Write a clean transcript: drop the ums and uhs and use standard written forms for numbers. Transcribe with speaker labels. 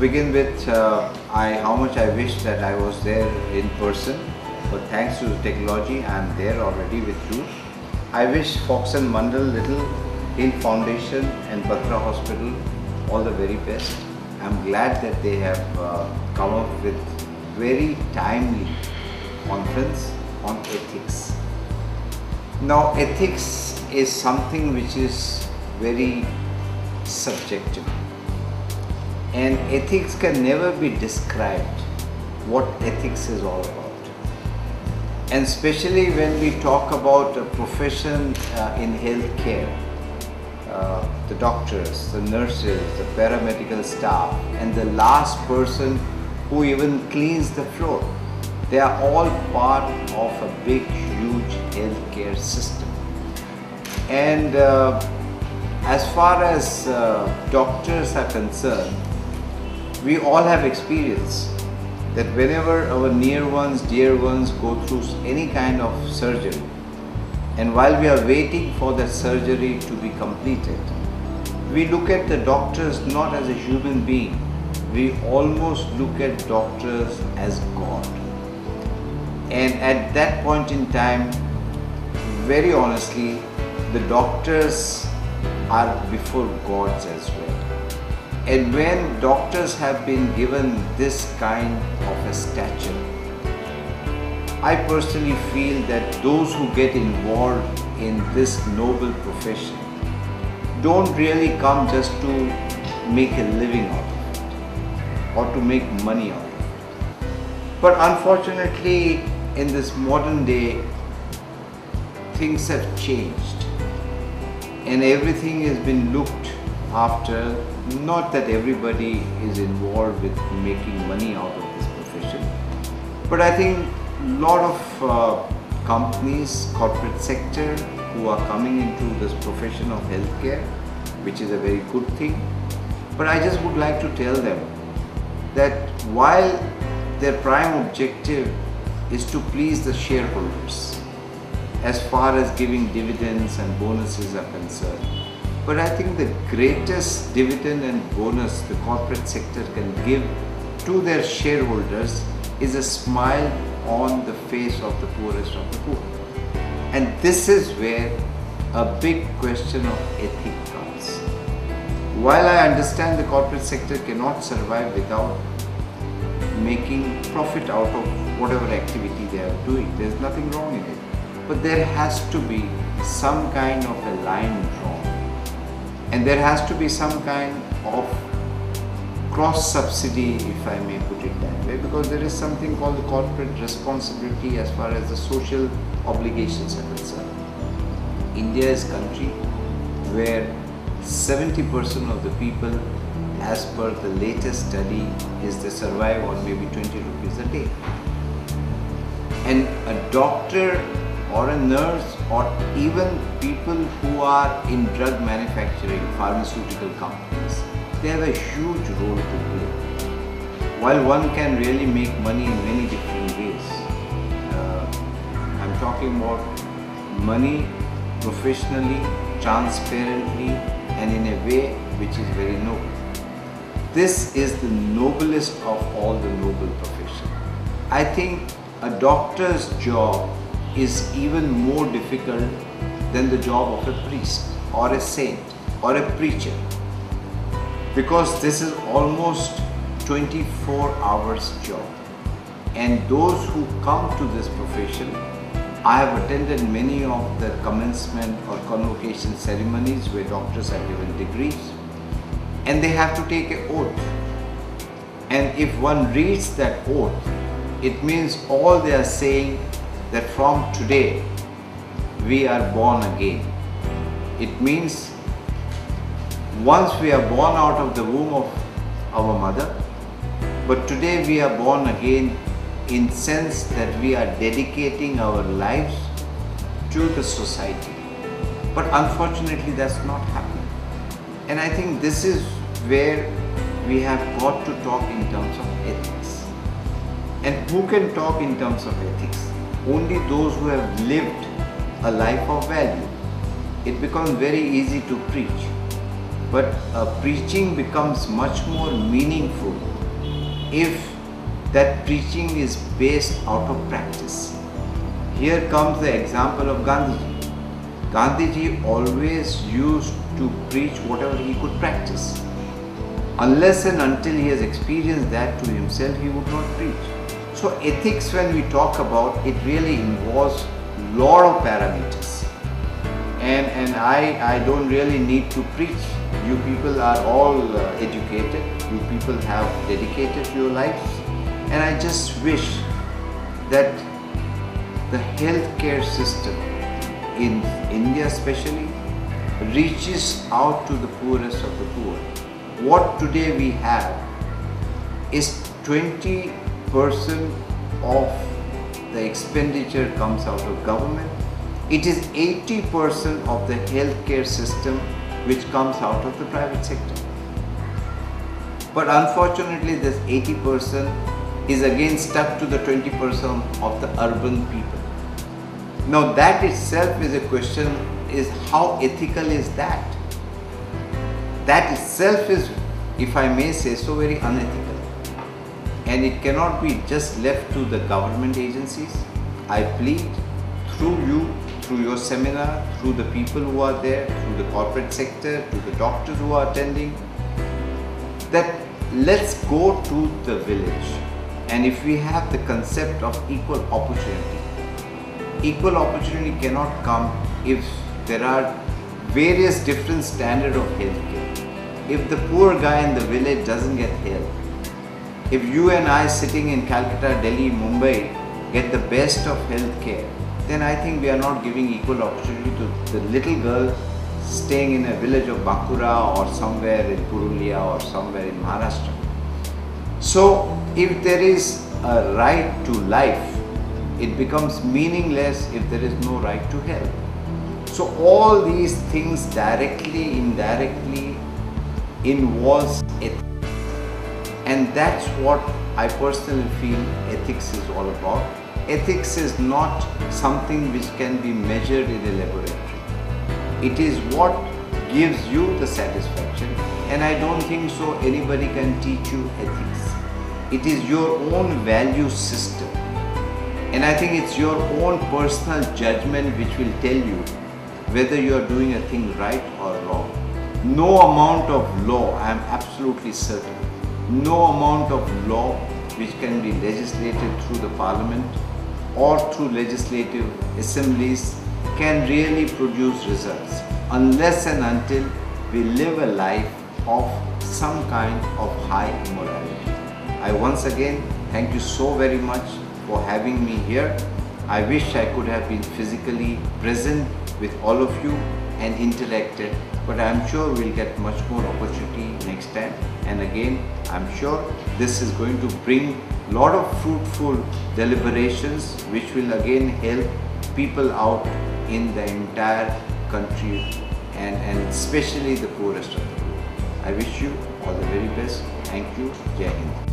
Speaker 1: begin with, how much I wish that I was there in person, but thanks to the technology, I am there already with you. I wish Fox and Mandal Little Hill Foundation and Batra Hospital all the very best. I am glad that they have come up with very timely conference on ethics. Now, ethics is something which is very subjective, and ethics can never be described what ethics is all about. And especially when we talk about a profession in healthcare, the doctors, the nurses, the paramedical staff, and the last person who even cleans the floor, they are all part of a big, huge healthcare system. And as far as doctors are concerned, we all have experience that whenever our near ones, dear ones go through any kind of surgery, and while we are waiting for that surgery to be completed, we look at the doctors not as a human being, we almost look at doctors as God. And at that point in time, very honestly, the doctors are before gods as well. And when doctors have been given this kind of a stature, I personally feel that those who get involved in this noble profession don't really come just to make a living out of it or to make money out of it. But unfortunately, in this modern day, things have changed and everything has been looked after. Not that everybody is involved with making money out of this profession, but I think a lot of companies, corporate sector, who are coming into this profession of healthcare, which is a very good thing. But I just would like to tell them that while their prime objective is to please the shareholders as far as giving dividends and bonuses are concerned, but I think the greatest dividend and bonus the corporate sector can give to their shareholders is a smile on the face of the poorest of the poor. And this is where a big question of ethics comes. While I understand the corporate sector cannot survive without making profit out of whatever activity they are doing, there is nothing wrong in it. But there has to be some kind of a line drawn. And there has to be some kind of cross-subsidy, if I may put it that way, because there is something called the corporate responsibility as far as the social obligations are concerned. India is a country where 70% of the people, as per the latest study, is they survive on maybe 20 rupees a day. And a doctor or a nurse or even people who are in drug manufacturing, pharmaceutical companies, they have a huge role to play. While one can really make money in many different ways, I'm talking about money professionally, transparently, and in a way which is very noble. This is the noblest of all the noble professions. I think a doctor's job is even more difficult than the job of a priest or a saint or a preacher, because this is almost 24 hours job. And those who come to this profession, I have attended many of the commencement or convocation ceremonies where doctors are given degrees, and they have to take an oath. And if one reads that oath, it means all they are saying that from today we are born again. It means once we are born out of the womb of our mother, but today we are born again in sense that we are dedicating our lives to the society. But unfortunately that's not happening. And I think this is where we have got to talk in terms of ethics. And who can talk in terms of ethics? Only those who have lived a life of value. It becomes very easy to preach, but preaching becomes much more meaningful if that preaching is based out of practice. Here comes the example of Gandhiji. Gandhiji always used to preach whatever he could practice. Unless and until he has experienced that to himself, he would not preach. So ethics, when we talk about, it really involves lot of parameters. And I don't really need to preach. You people are all educated. You people have dedicated your lives. And I just wish that the healthcare system in India especially reaches out to the poorest of the poor. What today we have is 20% of the expenditure comes out of government. It is 80% of the healthcare system which comes out of the private sector. But unfortunately, this 80% is again stuck to the 20% of the urban people. Now that itself is a question, is how ethical is that? That itself is, if I may say so, very unethical. And it cannot be just left to the government agencies. I plead through you, through your seminar, through the people who are there, through the corporate sector, to the doctors who are attending, that let's go to the village. And if we have the concept of equal opportunity cannot come if there are various different standards of healthcare. If the poor guy in the village doesn't get help, if you and I sitting in Calcutta, Delhi, Mumbai get the best of healthcare, then I think we are not giving equal opportunity to the little girl staying in a village of Bankura or somewhere in Purulia or somewhere in Maharashtra. So if there is a right to life, it becomes meaningless if there is no right to health. So all these things directly, indirectly involves ethics. And that's what I personally feel ethics is all about. Ethics is not something which can be measured in a laboratory. It is what gives you the satisfaction, and I don't think so anybody can teach you ethics. It is your own value system, and I think it's your own personal judgment which will tell you whether you are doing a thing right or wrong. No amount of law, I am absolutely certain, no amount of law which can be legislated through the parliament or through legislative assemblies can really produce results unless and until we live a life of some kind of high morality. I once again thank you so very much for having me here. I wish I could have been physically present with all of you and interacted, but I'm sure we'll get much more opportunity next time. And again, I'm sure this is going to bring a lot of fruitful deliberations which will again help people out in the entire country and especially the poorest of the poor. I wish you all the very best. Thank you. Jai Hind.